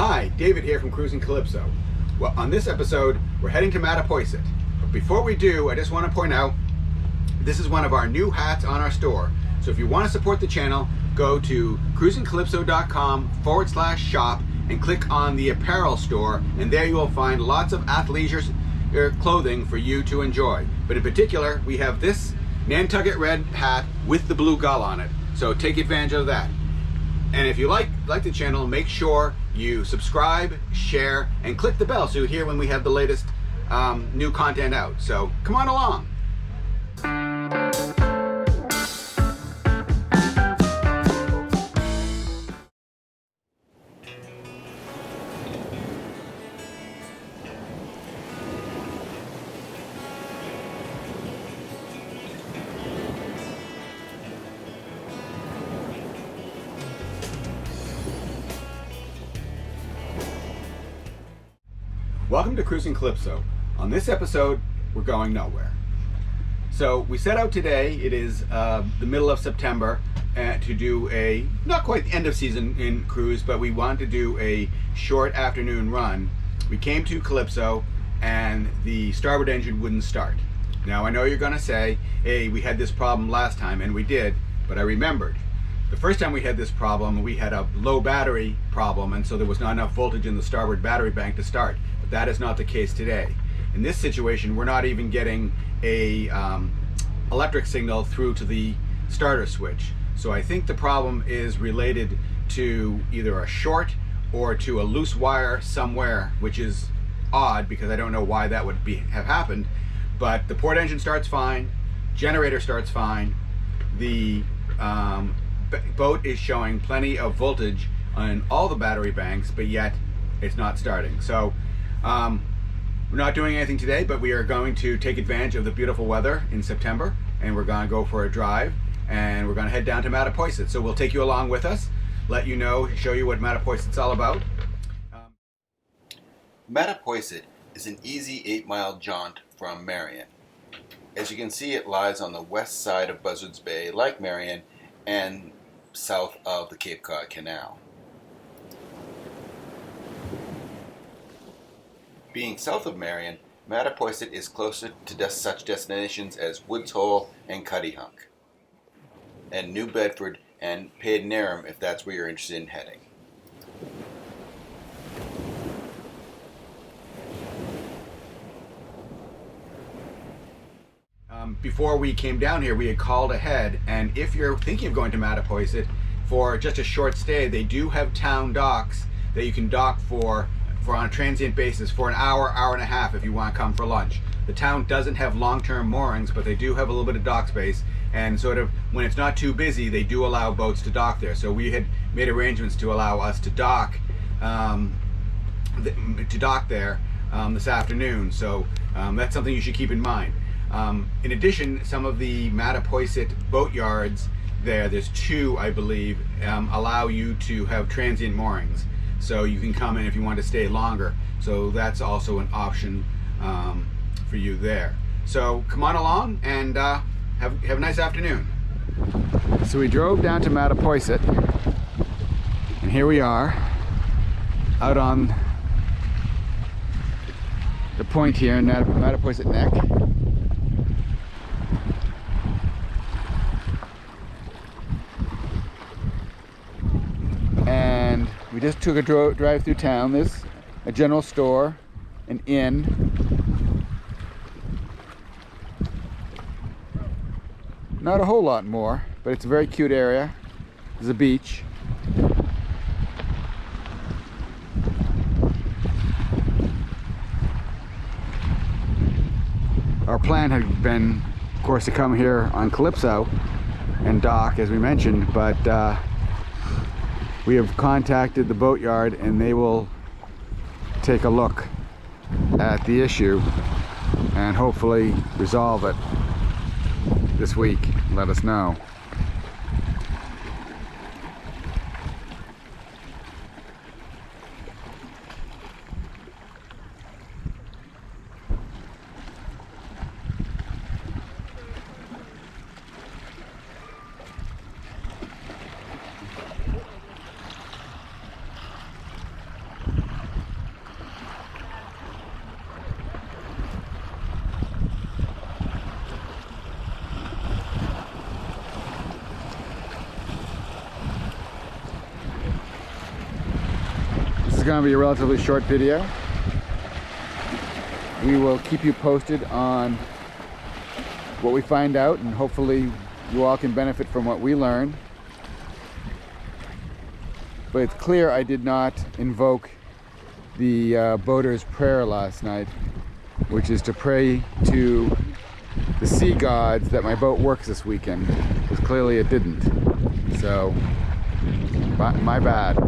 Hi, David here from Cruising Calypso. Well, on this episode, we're heading to Mattapoisett. But before we do, I just want to point out, this is one of our new hats on our store. So if you want to support the channel, go to cruisingcalypso.com/shop and click on the apparel store, and there you will find lots of athleisure clothing for you to enjoy. But in particular, we have this Nantucket red hat with the blue gull on it. So take advantage of that. And if you like the channel, make sure you subscribe, share, and click the bell so you hear when we have the latest new content out. So come on along. Welcome to Cruising Calypso. On this episode, we're going nowhere. So we set out today, it is the middle of September, to do a, not quite the end of season in cruise, but we want to do a short afternoon run. We came to Calypso and the starboard engine wouldn't start. Now I know you're gonna say, hey, we had this problem last time, and we did, but I remembered. The first time we had this problem, we had a low battery problem, and so there was not enough voltage in the starboard battery bank to start. But that is not the case today. In this situation, we're not even getting a electric signal through to the starter switch. So I think the problem is related to either a short or to a loose wire somewhere, which is odd because I don't know why that would have happened. But the port engine starts fine, generator starts fine, the boat is showing plenty of voltage on all the battery banks, but yet it's not starting. So we're not doing anything today, but we are going to take advantage of the beautiful weather in September, and we're going to go for a drive, and we're going to head down to Mattapoisett. So we'll take you along with us, let you know, show you what Mattapoisett's all about. Mattapoisett is an easy 8-mile jaunt from Marion. As you can see, it lies on the west side of Buzzards Bay, like Marion, and south of the Cape Cod Canal. Being south of Marion, Mattapoisett is closer to such destinations as Woods Hole and Cuttyhunk, and New Bedford and Padneram if that's where you're interested in heading. Before we came down here, we had called ahead, and if you're thinking of going to Mattapoisett for just a short stay, they do have town docks that you can dock for on a transient basis for an hour, hour and a half if you want to come for lunch. The town doesn't have long-term moorings, but they do have a little bit of dock space, and sort of when it's not too busy, they do allow boats to dock there. So we had made arrangements to allow us to dock there this afternoon. So that's something you should keep in mind. In addition, some of the Mattapoisett boatyards there's two, I believe, allow you to have transient moorings. So you can come in if you want to stay longer. So that's also an option for you there. So come on along and have a nice afternoon. So we drove down to Mattapoisett, and here we are out on the point here in Mattapoisett Neck. And we just took a drive through town. There's a general store, an inn. Not a whole lot more, but it's a very cute area. There's a beach. Our plan had been, of course, to come here on Calypso and dock, as we mentioned, but we have contacted the boatyard and they will take a look at the issue and hopefully resolve it this week. Let us know. going to be a relatively short video. We will keep you posted on what we find out, and hopefully you all can benefit from what we learn. But it's clear I did not invoke the boater's prayer last night, which is to pray to the sea gods that my boat works this weekend, because clearly it didn't. So, my bad.